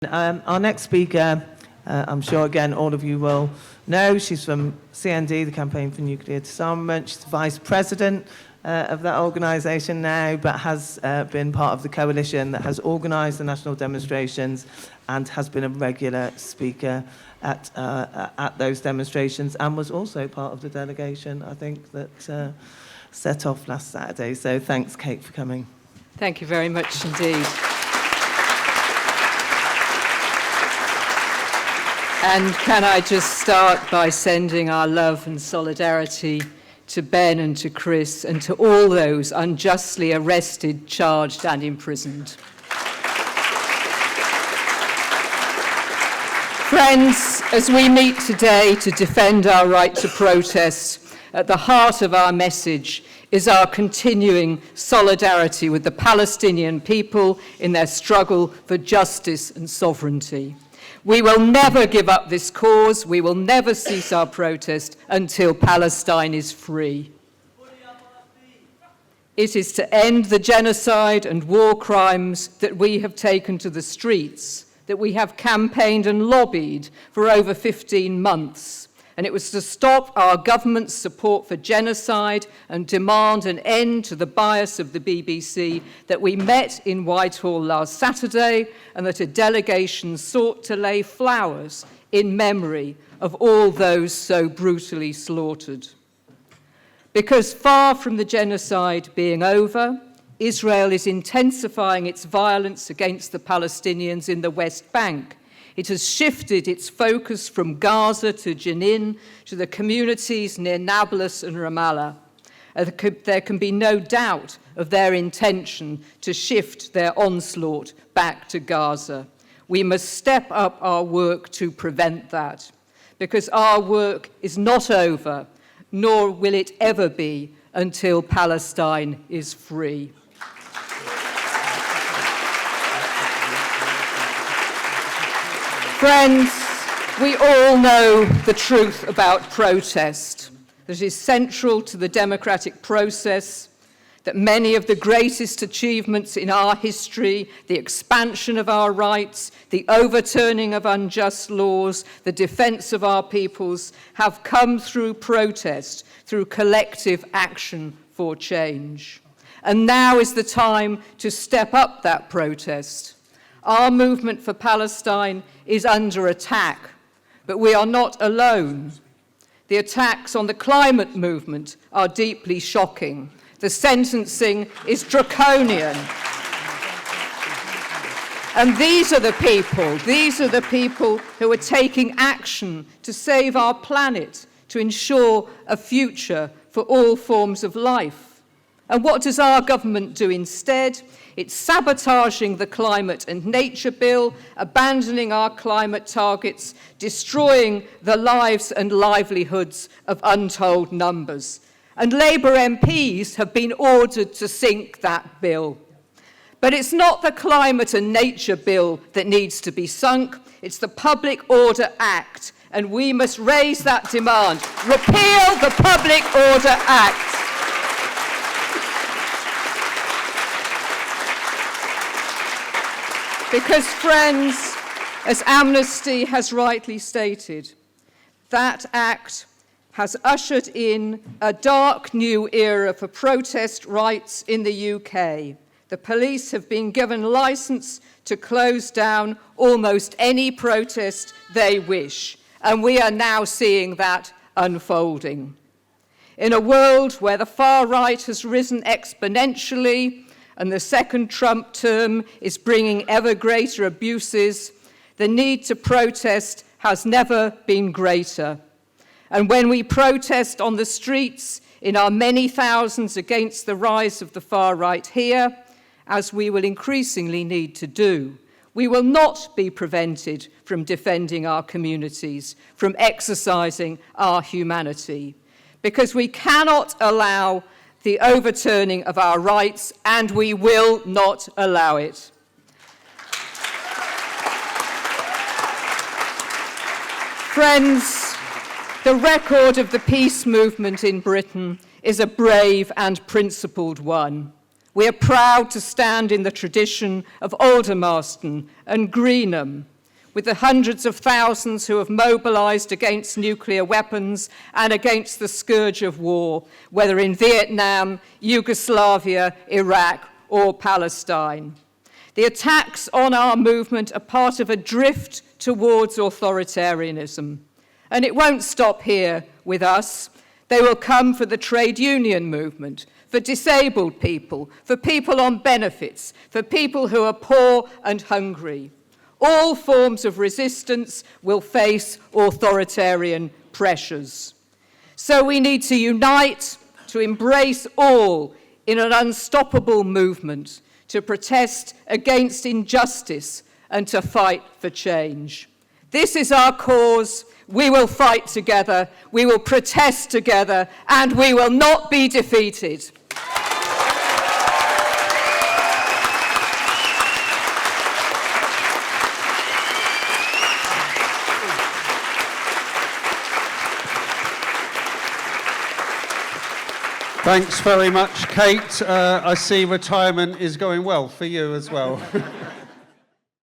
Our next speaker, I'm sure again all of you will know, she's from CND, the Campaign for Nuclear Disarmament. She's the Vice President of that organisation now, but has been part of the coalition that has organised the national demonstrations and has been a regular speaker at those demonstrations, and was also part of the delegation, I think, that set off last Saturday. So thanks, Kate, for coming. Thank you very much indeed. And can I just start by sending our love and solidarity to Ben and to Chris and to all those unjustly arrested, charged and imprisoned. Friends, as we meet today to defend our right to protest, at the heart of our message is our continuing solidarity with the Palestinian people in their struggle for justice and sovereignty. We will never give up this cause. We will never cease our protest until Palestine is free. It is to end the genocide and war crimes that we have taken to the streets, that we have campaigned and lobbied for over 15 months. And it was to stop our government's support for genocide and demand an end to the bias of the BBC that we met in Whitehall last Saturday, and that a delegation sought to lay flowers in memory of all those so brutally slaughtered. Because far from the genocide being over, Israel is intensifying its violence against the Palestinians in the West Bank. It has shifted its focus from Gaza to Jenin to the communities near Nablus and Ramallah. There can be no doubt of their intention to shift their onslaught back to Gaza. We must step up our work to prevent that, because our work is not over, nor will it ever be until Palestine is free. Friends, we all know the truth about protest, that it is central to the democratic process, that many of the greatest achievements in our history, the expansion of our rights, the overturning of unjust laws, the defense of our peoples, have come through protest, through collective action for change. And now is the time to step up that protest. Our movement for Palestine is under attack, but we are not alone. The attacks on the climate movement are deeply shocking. The sentencing is draconian. And these are the people who are taking action to save our planet, to ensure a future for all forms of life. And what does our government do instead? It's sabotaging the climate and nature bill, abandoning our climate targets, destroying the lives and livelihoods of untold numbers. And Labour MPs have been ordered to sink that bill. But it's not the climate and nature bill that needs to be sunk, it's the Public Order Act, and we must raise that demand. Repeal the Public Order Act. Because, friends, as Amnesty has rightly stated, that act has ushered in a dark new era for protest rights in the UK. The police have been given license to close down almost any protest they wish, and we are now seeing that unfolding. In a world where the far right has risen exponentially, and the second Trump term is bringing ever greater abuses, the need to protest has never been greater. And when we protest on the streets in our many thousands against the rise of the far right here, as we will increasingly need to do, we will not be prevented from defending our communities, from exercising our humanity, because we cannot allow the overturning of our rights, and we will not allow it. Friends, the record of the peace movement in Britain is a brave and principled one. We are proud to stand in the tradition of Aldermaston and Greenham, with the hundreds of thousands who have mobilized against nuclear weapons and against the scourge of war, whether in Vietnam, Yugoslavia, Iraq, or Palestine. The attacks on our movement are part of a drift towards authoritarianism. And it won't stop here with us. They will come for the trade union movement, for disabled people, for people on benefits, for people who are poor and hungry. All forms of resistance will face authoritarian pressures. So we need to unite, to embrace all in an unstoppable movement, to protest against injustice and to fight for change. This is our cause. We will fight together, we will protest together, and we will not be defeated. Thanks very much, Kate. I see retirement is going well for you as well.